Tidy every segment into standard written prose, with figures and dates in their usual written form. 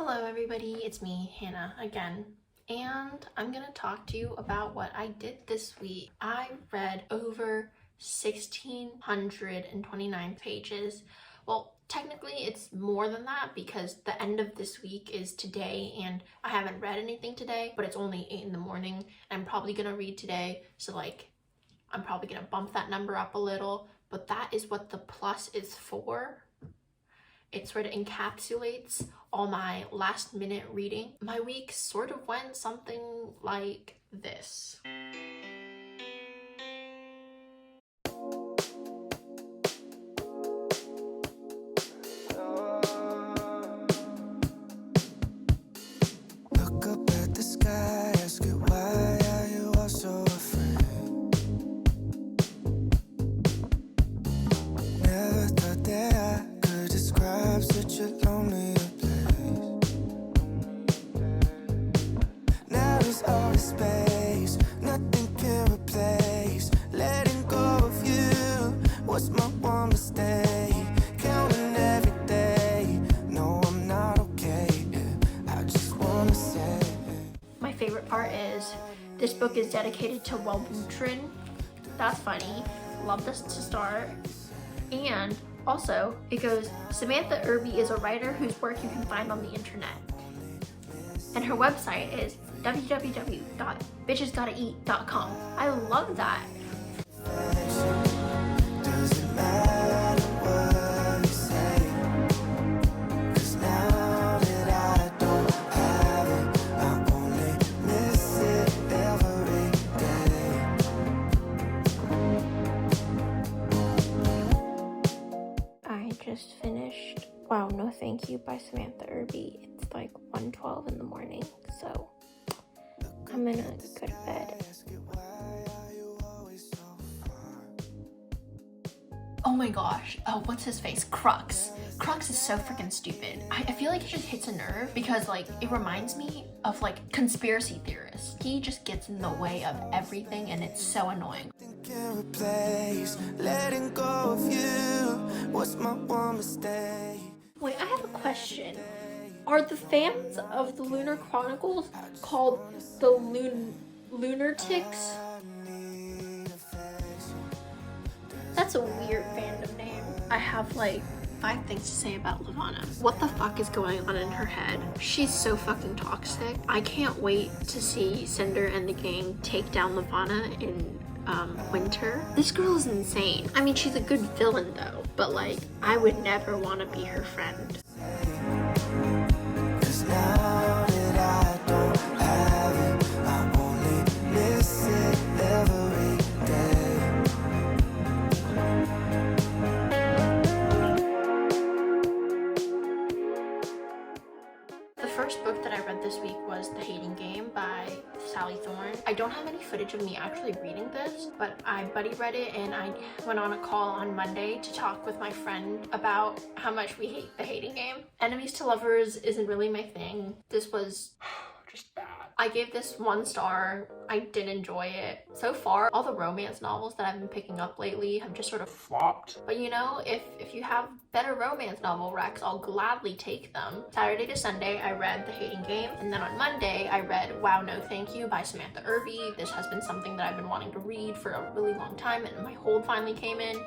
Hello everybody, it's me, Hannah, again. And I'm gonna talk to you about what I did this week. I read over 1,629 pages. Well, technically it's more than that because the end of this week is today and I haven't read anything today, but it's only 8 in the morning. I'm probably gonna read today, so I'm probably gonna bump that number up a little, but that is what the plus is for. It sort of encapsulates all my last minute reading. My week sort of went something like this. Look up at the sky, ask it why are you all so afraid? Never thought that I could describe such a lonely place. Now there's all the space, nothing can replace. Letting go of you was my one mistake. Counting every day, no I'm not okay. I just wanna say. My favorite part is this book is dedicated to Wellbutrin. That's funny. Love this to start. And also, it goes, Samantha Irby is a writer whose work you can find on the internet. And her website is www.bitchesgottaeat.com. I love that. Doesn't matter what you say, 'cause now that I don't have it, I only miss it every day. I just finished Wow, No Thank You by Samantha Irby. It's like 1:12 in the morning, so I'm gonna go to bed. Ask it why are you always so far? Oh my gosh, what's his face? Crux. Crux is so freaking stupid. I feel like it just hits a nerve because it reminds me of conspiracy theorists. He just gets in the way of everything and it's so annoying. Nothing can replace letting go of you was my one mistake. Wait, I have a question. Are the fans of the Lunar Chronicles called the Lunatics? That's a weird fandom name. I have 5 things to say about Levana. What the fuck is going on in her head? She's so fucking toxic. I can't wait to see Cinder and the gang take down Levana in Winter. This girl is insane. I mean, she's a good villain though, but I would never want to be her friend. 'Cause now that I don't have it, I only miss it every day. The first book that I read this week was The Hating Game by Sally Thorne. I don't have any footage of me actually reading this, but I buddy read it and I went on a call on Monday to talk with my friend about how much we hate The Hating Game. Enemies to lovers isn't really my thing. This was just bad. I gave this 1 star. I did enjoy it. So far, all the romance novels that I've been picking up lately have just sort of flopped. But you know, if you have better romance novel recs, I'll gladly take them. Saturday to Sunday, I read The Hating Game. And then on Monday, I read Wow, No Thank You by Samantha Irby. This has been something that I've been wanting to read for a really long time and my hold finally came in.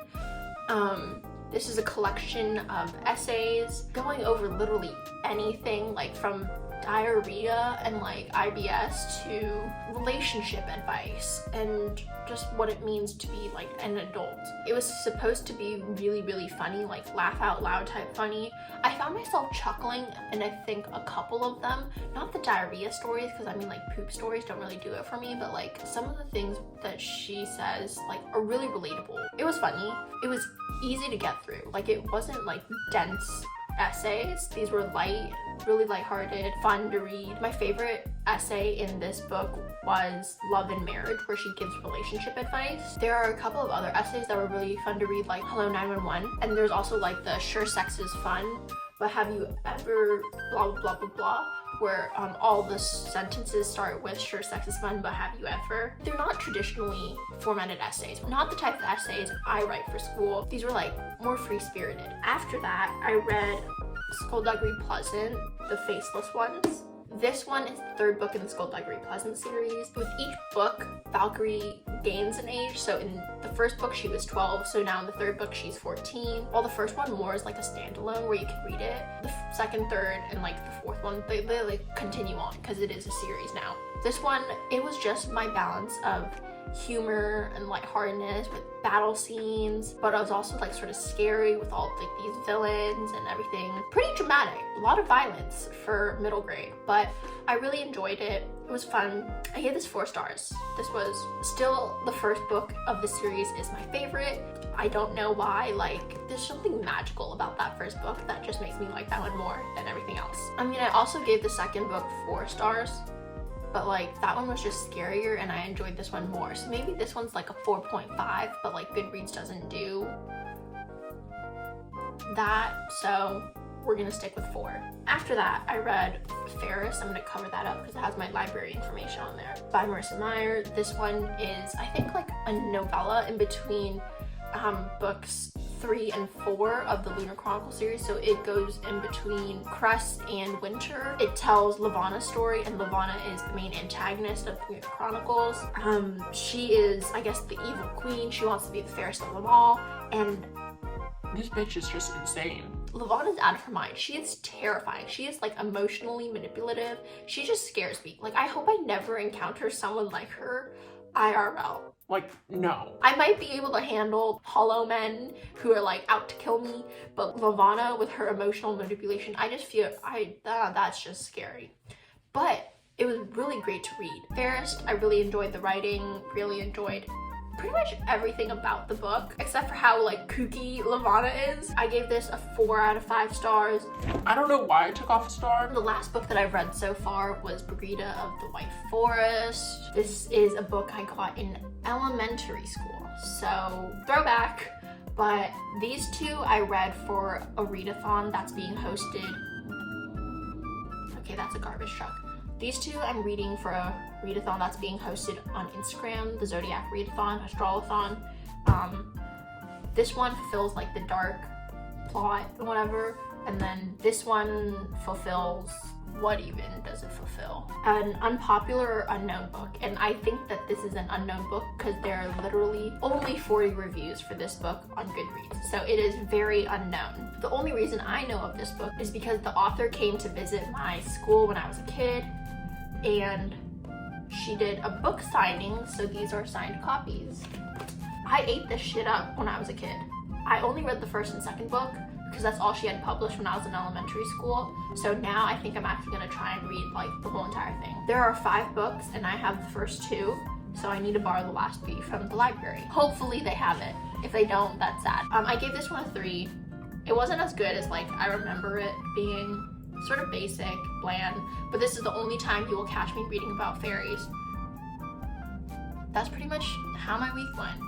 This is a collection of essays going over literally anything from diarrhea and IBS to relationship advice and just what it means to be an adult. It was supposed to be really, really funny, laugh out loud type funny. I found myself chuckling and I think a couple of them, not the diarrhea stories, because I mean poop stories don't really do it for me, but some of the things that she says are really relatable. It was funny. It was easy to get through. It wasn't dense essays. These were light, really lighthearted, fun to read. My favorite essay in this book was Love and Marriage, where she gives relationship advice. There are a couple of other essays that were really fun to read, like Hello 911, and there's also the Sure Sex is Fun, but have you ever blah blah blah blah, where all the sentences start with sure sex is fun, but have you ever? They're not traditionally formatted essays, not the type of essays I write for school. These were more free-spirited. After that, I read Skullduggery Pleasant, The Faceless Ones. This one is the third book in the Skullduggery Pleasant series. With each book, Valkyrie gains an age. So in the first book, she was 12. So now in the third book, she's 14. While the first one more is like a standalone where you can read it. The second, third, and like the fourth one, they like continue on because it is a series now. This one, it was just my balance of humor and lightheartedness with battle scenes, but it was also like sort of scary with all like these villains and everything. Pretty dramatic, a lot of violence for middle grade, but I really enjoyed it. It was fun. I gave this 4 stars. This was still the first book of the series is my favorite. I don't know why, like there's something magical about that first book that just makes me like that one more than everything else. I mean, I also gave the second book 4 stars. But like that one was just scarier and I enjoyed this one more. So maybe this one's like a 4.5, but like Goodreads doesn't do that. So we're gonna stick with 4. After that, I read Ferris. I'm gonna cover that up because it has my library information on there. By Marissa Meyer. This one is, I think, like a novella in between books 3 and 4 of the Lunar Chronicle series, so it goes in between Crest and Winter. It tells Levana's story, and Levana is the main antagonist of the Lunar Chronicles. She is, I guess, the evil queen. She wants to be the fairest of them all, and this bitch is just insane. Levana's out of her mind. She is terrifying. She is like emotionally manipulative. She just scares me. Like, I hope I never encounter someone like her IRL. Like, no. I might be able to handle hollow men who are like out to kill me, but Levana with her emotional manipulation, I just feel, that's just scary. But it was really great to read. Fairest, I really enjoyed the writing, really enjoyed pretty much everything about the book, except for how like kooky Levana is. I gave this a 4 out of 5 stars. I don't know why I took off a star. The last book that I've read so far was Brigida of the White Forest. This is a book I got in elementary school, so throwback. But these 2 I read for a readathon that's being hosted. Okay, that's a garbage truck. These 2 I'm reading for a readathon that's being hosted on Instagram, the Zodiac Readathon, Astralathon. This one fulfills like the dark plot and whatever, and then this one fulfills, what even does it fulfill? An unpopular or unknown book, and I think that this is an unknown book because there are literally only 40 reviews for this book on Goodreads, so it is very unknown. The only reason I know of this book is because the author came to visit my school when I was a kid, and she did a book signing, so these are signed copies. I ate this shit up when I was a kid. I only read the first and second book because that's all she had published when I was in elementary school. So now I think I'm actually gonna try and read like the whole entire thing. There are 5 books and I have the first 2, so I need to borrow the last 3 from the library. Hopefully they have it. If they don't, that's sad. I gave this one a 3. It wasn't as good as like I remember it being. Sort of basic, bland, but this is the only time you will catch me reading about fairies. That's pretty much how my week went.